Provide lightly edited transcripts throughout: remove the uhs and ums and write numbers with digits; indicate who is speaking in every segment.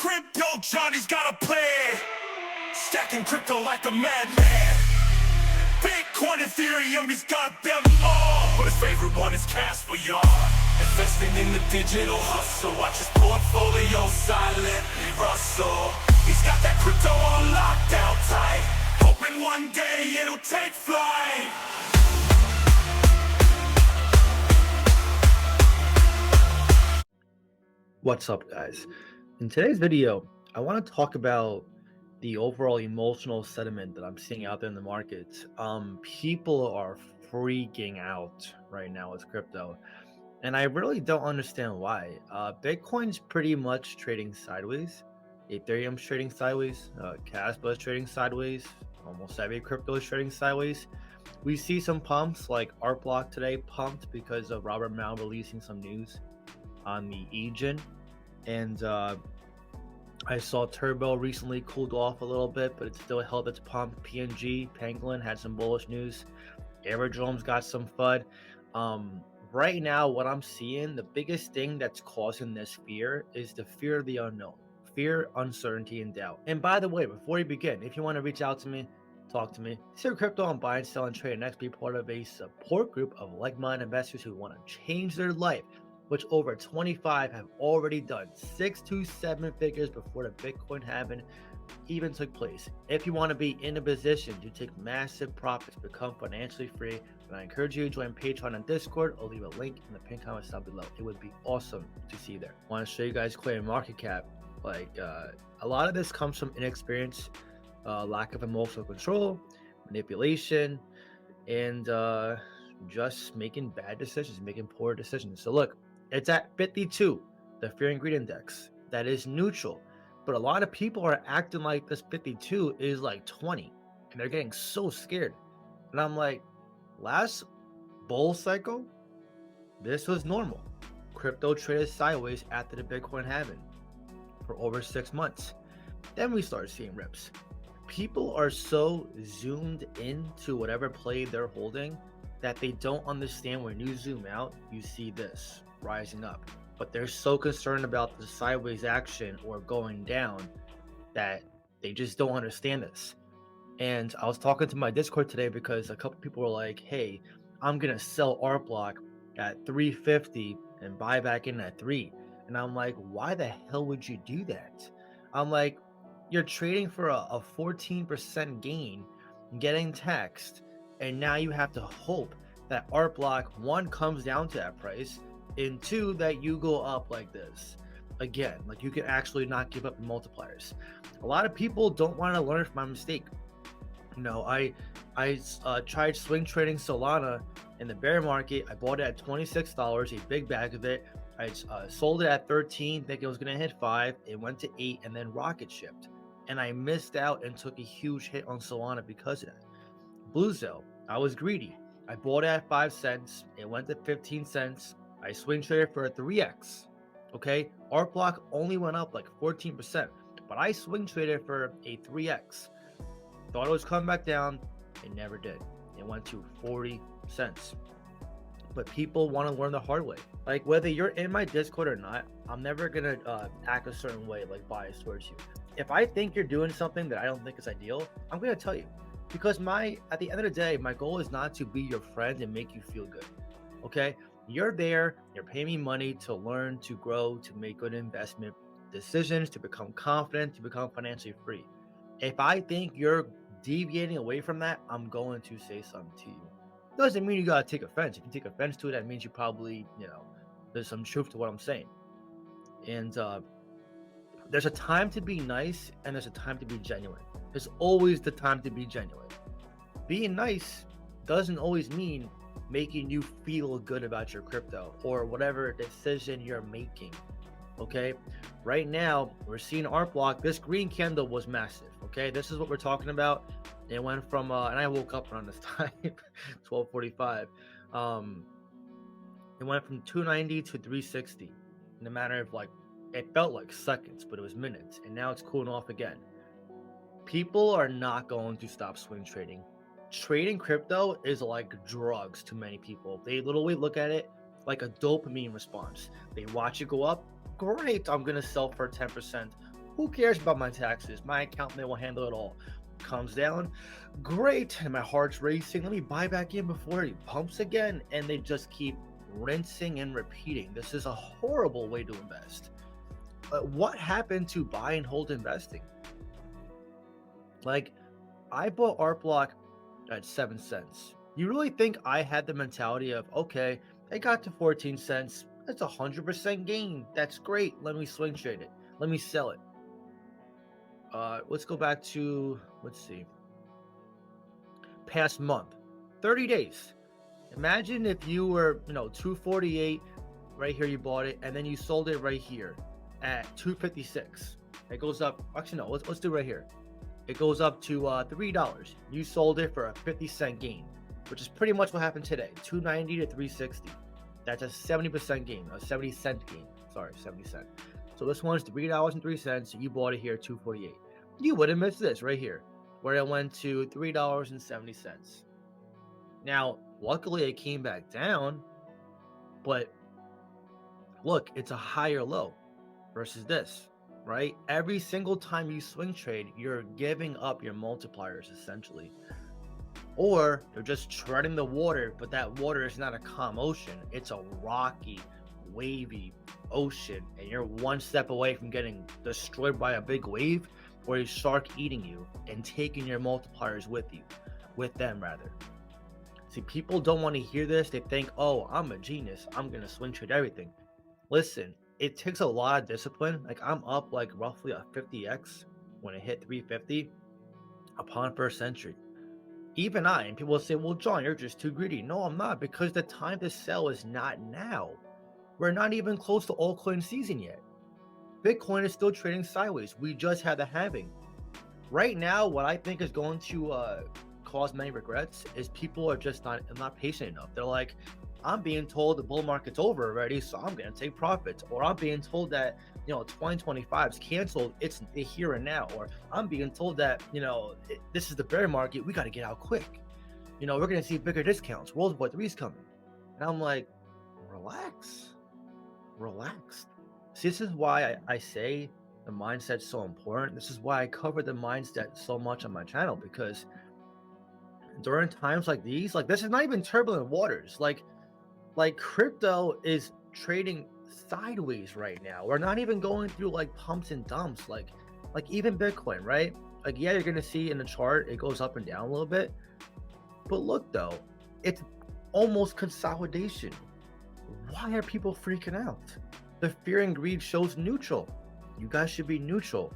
Speaker 1: Crypto Johnny's got a plan. Stacking crypto like a madman. Bitcoin, Ethereum, he's got them all. But his favorite one is Casper, y'all. Investing in the digital hustle. Watch his portfolio silently rustle. He's got that crypto on lockdown tight. Hoping one day it'll take flight.
Speaker 2: What's up, guys? In today's video, I want to talk about the overall emotional sentiment that I'm seeing out there in the market. People are freaking out right now with crypto, and I really don't understand why. Bitcoin's pretty much trading sideways. Ethereum's trading sideways. Casper is trading sideways. Almost every crypto is trading sideways. We see some pumps like ArtBlock today pumped because of Robert Mao releasing some news on the EGen, and I saw Turbo recently cooled off a little bit, but it still held its pump. PNG, Pangolin had some bullish news. Aerodrome's got some FUD. Right now, what I'm seeing, the biggest thing that's causing this fear is the fear of the unknown. Fear, uncertainty, and doubt. And by the way, before we begin, if you want to reach out to me, talk to me. Secret Crypto on Buy and Sell and Trade next. Be part of a support group of like-minded investors who want to change their life, which over 25 have already done 6 to 7 figures before the Bitcoin halving even took place. If you want to be in a position to take massive profits, become financially free, then I encourage you to join Patreon and Discord. I'll leave a link in the pinned comments down below. It would be awesome to see you there. I want to show you guys Coin Market Cap. A lot of this comes from inexperience, lack of emotional control, manipulation, and just making bad decisions, making poor decisions. So look, it's at 52, the Fear and Greed Index. That is neutral. But a lot of people are acting like this 52 is like 20. And they're getting so scared. And I'm like, last bull cycle, this was normal. Crypto traded sideways after the Bitcoin halving for over 6 months. Then we started seeing rips. People are so zoomed into whatever play they're holding that they don't understand when you zoom out, you see this rising up. But they're so concerned about the sideways action or going down that they just don't understand this. And I was talking to my Discord today because a couple people were like, hey, I'm going to sell ArtBlock at 350 and buy back in at 3. And I'm like, why the hell would you do that? I'm like, you're trading for a 14% gain, getting taxed, and now you have to hope that ArtBlock, one, comes down to that price, and two, that you go up like this. Again, like you can actually not give up multipliers. A lot of people don't want to learn from my mistake. You know, I tried swing trading Solana in the bear market. I bought it at $26, a big bag of it. I sold it at 13, thinking it was going to hit 5. It went to 8 and then rocket shipped. And I missed out and took a huge hit on Solana because of that. Bluezell, I was greedy. I bought it at 5 cents. It went to 15 cents. I swing traded for a 3x. Okay, ArtBlock only went up like 14%, but I swing traded for a 3x. Thought it was coming back down. It never did. It went to 40 cents. But people want to learn the hard way. Like whether you're in my Discord or not, I'm never gonna act a certain way, like biased towards you. If I think you're doing something that I don't think is ideal, I'm gonna tell you. Because at the end of the day, my goal is not to be your friend and make you feel good. Okay? You're there, you're paying me money to learn, to grow, to make good investment decisions, to become confident, to become financially free. If I think you're deviating away from that, I'm going to say something to you. Doesn't mean you gotta take offense. If you take offense to it, that means you probably, there's some truth to what I'm saying. And there's a time to be nice and there's a time to be genuine. There's always the time to be genuine. Being nice doesn't always mean making you feel good about your crypto or whatever decision you're making. Okay, right now we're seeing ArtBlock. This green candle was massive. Okay, this is what we're talking about. It went from and I woke up around this time, 12:45. It went from 290 to 360 in a matter of it felt like seconds, but it was minutes, and now it's cooling off again. People are not going to stop swing trading. Trading crypto is like drugs to many people. They literally look at it like a dopamine response. They watch it go up. Great, I'm going to sell for 10%. Who cares about my taxes? My accountant will handle it all. Comes down, great, and my heart's racing. Let me buy back in before it pumps again, and they just keep rinsing and repeating. This is a horrible way to invest. What happened to buy and hold investing? Like, I bought Art Block at 7 cents. You really think I had the mentality of, okay, it got to 14 cents. That's 100% gain. That's great. Let me swing trade it. Let me sell it. Let's go back to, let's see, past month, 30 days. Imagine if you were, 248 right here, you bought it, and then you sold it right here at 256. It goes up. Actually, no, let's do right here. It goes up to $3. You sold it for a 50-cent gain, which is pretty much what happened today. 290 to 360. That's a 70% gain, a 70-cent gain. Sorry, 70 cent. So this one's $3.03. You bought it here, 248. You wouldn't miss this right here, where it went to $3.70. Now, luckily it came back down, but look, it's a higher low versus this, right? Every single time you swing trade, you're giving up your multipliers essentially. Or you're just treading the water, but that water is not a calm ocean. It's a rocky, wavy ocean, and you're one step away from getting destroyed by a big wave or a shark eating you and taking your multipliers with them rather. See, people don't want to hear this. They think, oh, I'm a genius, I'm gonna swing trade everything. Listen, it takes a lot of discipline. Like, I'm up like roughly a 50x when it hit 350 upon first entry. Even and people will say, well, John, you're just too greedy. No, I'm not, because the time to sell is not now. We're not even close to altcoin season yet. Bitcoin is still trading sideways. We just had the halving. Right now, what I think is going to cause many regrets is people are just not patient enough. They're like, I'm being told the bull market's over already, so I'm going to take profits. Or I'm being told that, 2025 is canceled. It's here and now. Or I'm being told that, this is the bear market. We got to get out quick. We're going to see bigger discounts. World War III is coming. And I'm like, relax. See, this is why I say the mindset's so important. This is why I cover the mindset so much on my channel, because during times like these, like, this is not even turbulent waters. Like crypto is trading sideways right now. We're not even going through like pumps and dumps, like even Bitcoin, right? Like, yeah, you're gonna see in the chart it goes up and down a little bit, but look though, it's almost consolidation. Why are people freaking out? The fear and greed shows neutral. You guys should be neutral.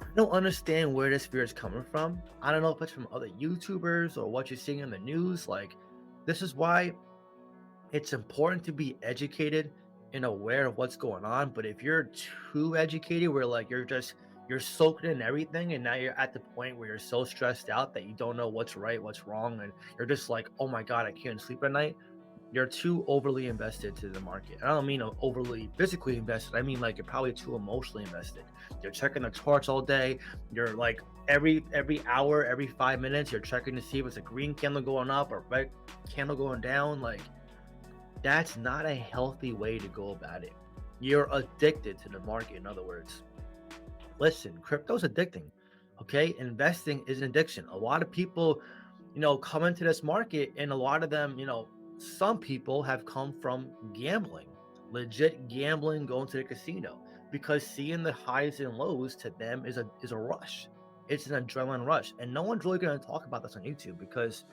Speaker 2: I don't understand where this fear is coming from. I don't know if it's from other YouTubers or what you're seeing in the news. Like, this is why it's important to be educated and aware of what's going on. But if you're too educated, where like you're soaking in everything, and now you're at the point where you're so stressed out that you don't know what's right, what's wrong, and you're just like, oh my God, I can't sleep at night. You're too overly invested to the market. I don't mean overly physically invested. I mean, like, you're probably too emotionally invested. You're checking the charts all day. You're like every hour, every 5 minutes, you're checking to see if it's a green candle going up or red candle going down. Like, that's not a healthy way to go about it. You're addicted to the market, in other words. Listen, crypto's addicting. Okay, investing is an addiction. A lot of people, come into this market, and a lot of them, some people have come from gambling, legit gambling, going to the casino, because seeing the highs and lows to them is a rush. It's an adrenaline rush, and no one's really going to talk about this on YouTube because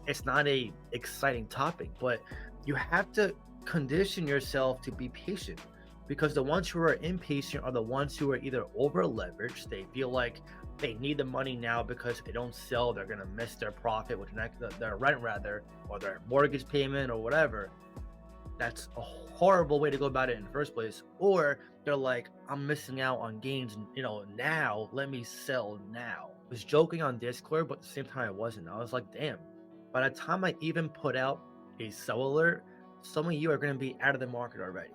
Speaker 2: it's not a exciting topic. But you have to condition yourself to be patient, because the ones who are impatient are the ones who are either over leveraged. They feel like they need the money now because if they don't sell, they're going to miss their profit, which their rent rather, or their mortgage payment or whatever. That's a horrible way to go about it in the first place. Or they're like, I'm missing out on gains, now, let me sell now. I was joking on Discord, but at the same time I wasn't. I was like, damn, by the time I even put out a sell alert, some of you are going to be out of the market already.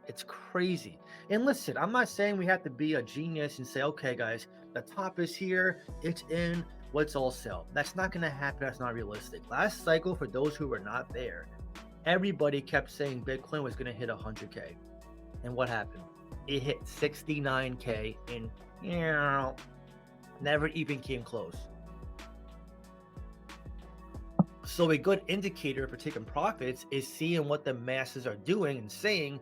Speaker 2: It's crazy. And listen, I'm not saying we have to be a genius and say, okay, guys, the top is here, it's in, let's all sell. That's not going to happen. That's not realistic. Last cycle, for those who were not there, everybody kept saying Bitcoin was going to hit 100K. And what happened? it hit 69K and never even came close. So a good indicator for taking profits is seeing what the masses are doing and saying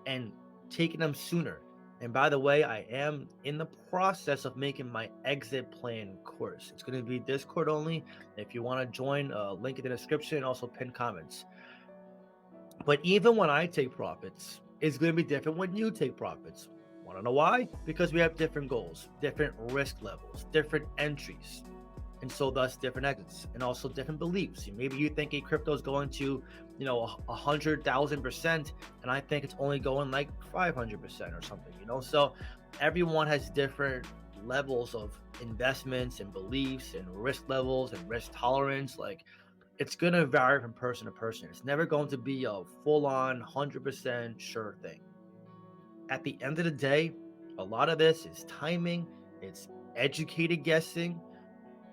Speaker 2: and taking them sooner. And by the way, I am in the process of making my exit plan course. It's going to be Discord only. If you want to join, link in the description, also pin comments. But even when I take profits, it's going to be different when you take profits. Want to know why? Because we have different goals, different risk levels, different entries, and so thus different exits, and also different beliefs. Maybe you think a crypto is going to, 100,000%, and I think it's only going like 500% or something. So everyone has different levels of investments and beliefs and risk levels and risk tolerance. Like, it's going to vary from person to person. It's never going to be a full-on 100% sure thing. At the end of the day, a lot of this is timing, it's educated guessing,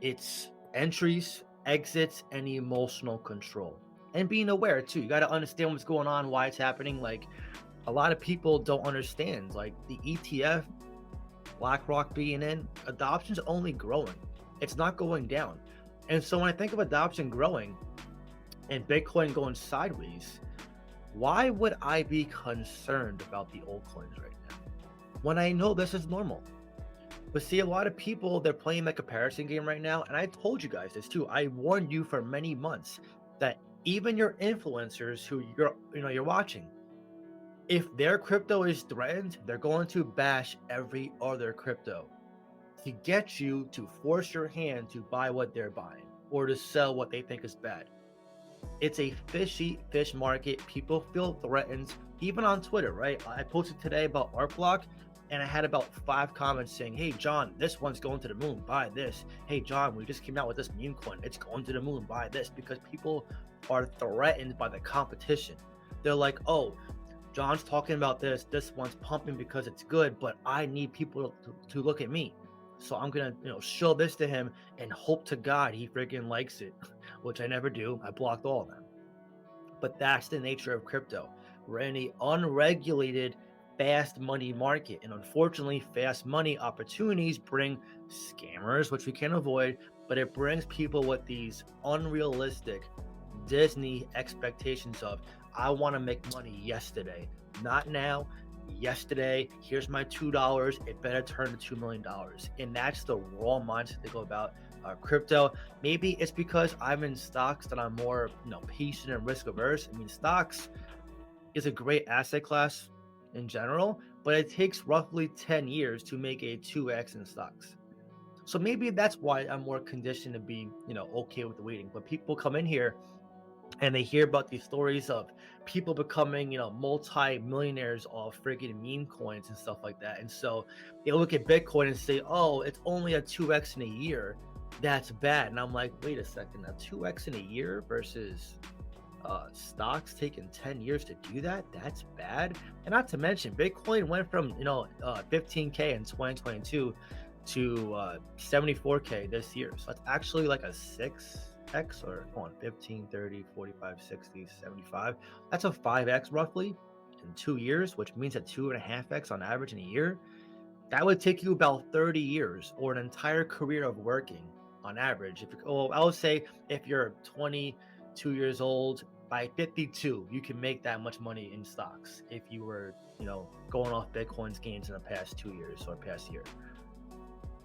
Speaker 2: it's entries, exits, and emotional control. And being aware too. You got to understand what's going on, why it's happening. Like, a lot of people don't understand, like the ETF, BlackRock being in, adoption's only growing. It's not going down. And so when I think of adoption growing and Bitcoin going sideways, why would I be concerned about the altcoins right now when I know this is normal? But see, a lot of people, they're playing the comparison game right now. And I told you guys this too. I warned you for many months that even your influencers who you're watching, if their crypto is threatened, they're going to bash every other crypto to get you to force your hand to buy what they're buying or to sell what they think is bad. It's a fishy fish market. People feel threatened, even on Twitter, right? I posted today about Art Block, and I had about 5 comments saying, hey, John, this one's going to the moon, buy this. Hey, John, we just came out with this meme coin. It's going to the moon, buy this. Because people are threatened by the competition. They're like, oh, John's talking about this. This one's pumping because it's good, but I need people to look at me. So I'm going to, show this to him and hope to God he freaking likes it, which I never do. I blocked all of them. But that's the nature of crypto. We're in an unregulated, fast money market. And unfortunately, fast money opportunities bring scammers, which we can't avoid, but it brings people with these unrealistic Disney expectations of, I want to make money yesterday, not now. Yesterday, here's my $2, it better turn to $2 million. And that's the raw mindset to go about crypto. Maybe it's because I'm in stocks that I'm more patient and risk averse. I mean, stocks is a great asset class in general, but it takes roughly 10 years to make a 2x in stocks. So maybe that's why I'm more conditioned to be okay with the waiting. But people come in here and they hear about these stories of people becoming, multi-millionaires off freaking meme coins and stuff like that. And so they look at Bitcoin and say, oh, it's only a 2x in a year. That's bad. And I'm like, wait a second, a 2x in a year versus stocks taking 10 years to do that? That's bad. And not to mention, Bitcoin went from, 15K in 2022 to 74K this year. So that's actually like a 6x or 15, 30, 45, 60, 75. That's a 5x roughly in 2 years, which means a 2.5x on average in a year. That would take you about 30 years or an entire career of working on average. I would say if you're 22 years old, by 52, you can make that much money in stocks if you were, going off Bitcoin's gains in the past 2 years or past year.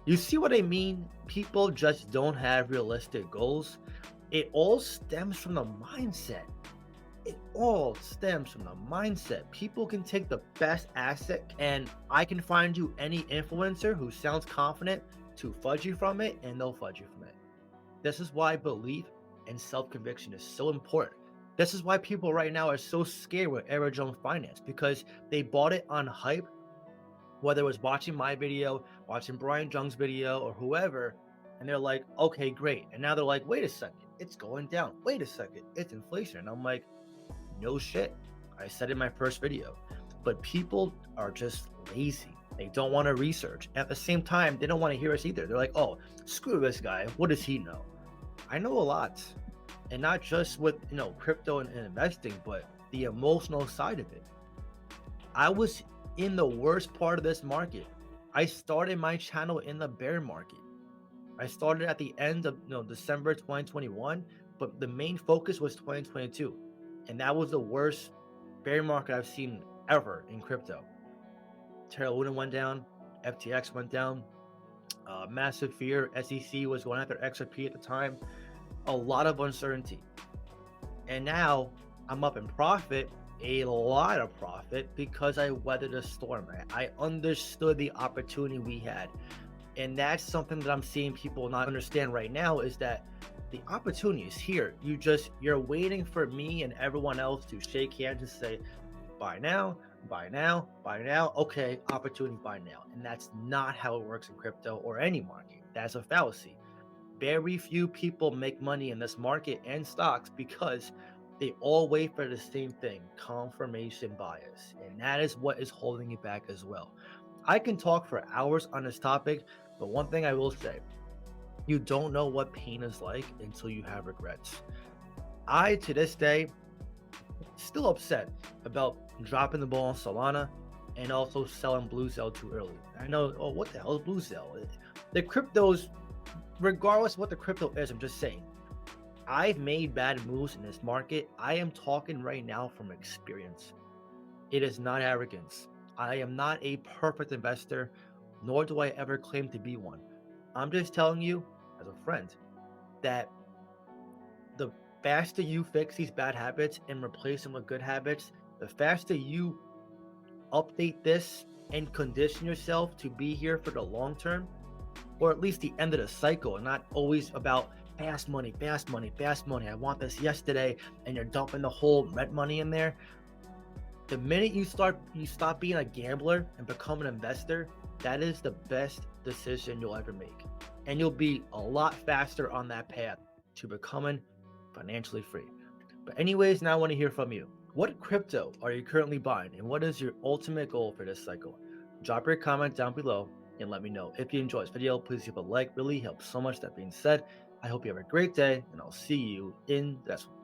Speaker 2: You see what I mean? People just don't have realistic goals. It all stems from the mindset. People can take the best asset, and I can find you any influencer who sounds confident to fudge you from it, and they'll fudge you from it. This is why belief and self-conviction is so important. This is why people right now are so scared with Aerodrome Finance, because they bought it on hype, whether it was watching my video, watching Brian Jung's video, or whoever, and they're like, okay, great. And now they're like, wait a second, it's going down. Wait a second, it's inflation. And I'm like, no shit. I said in my first video. But people are just lazy. They don't want to research. At the same time, they don't want to hear us either. They're like, oh, screw this guy. What does he know? I know a lot. And not just with, crypto and investing, but the emotional side of it. I was in the worst part of this market. I started my channel in the bear market. I started at the end of December 2021, but the main focus was 2022. And that was the worst bear market I've seen ever in crypto. Terra Luna went down, FTX went down, massive fear. SEC was going after XRP at the time. A lot of uncertainty. And now I'm up in profit, a lot of profit, because I weathered the storm. I understood the opportunity we had. And that's something that I'm seeing people not understand right now, is that the opportunity is here. You're waiting for me and everyone else to shake hands and say, buy now, buy now, buy now. Okay, opportunity, buy now. And that's not how it works in crypto or any market. That's a fallacy. Very few people make money in this market and stocks because they all wait for the same thing, confirmation bias. And that is what is holding you back as well. I can talk for hours on this topic, but one thing I will say, you don't know what pain is like until you have regrets. I, to this day, still upset about dropping the ball on Solana and also selling Bluezell too early. I know, oh, what the hell is Bluezell? The cryptos, regardless of what the crypto is, I'm just saying, I've made bad moves in this market. I am talking right now from experience. It is not arrogance. I am not a perfect investor, nor do I ever claim to be one. I'm just telling you, as a friend, that the faster you fix these bad habits and replace them with good habits, the faster you update this and condition yourself to be here for the long term, or at least the end of the cycle, and not always about fast money, fast money, fast money. I want this yesterday, and you're dumping the whole rent money in there. The minute you stop being a gambler and become an investor, that is the best decision you'll ever make. And you'll be a lot faster on that path to becoming financially free. But anyways, now I want to hear from you. What crypto are you currently buying, and what is your ultimate goal for this cycle? Drop your comment down below and let me know. If you enjoyed this video, please give a like. Really helps so much. That being said, I hope you have a great day, and I'll see you in the next one.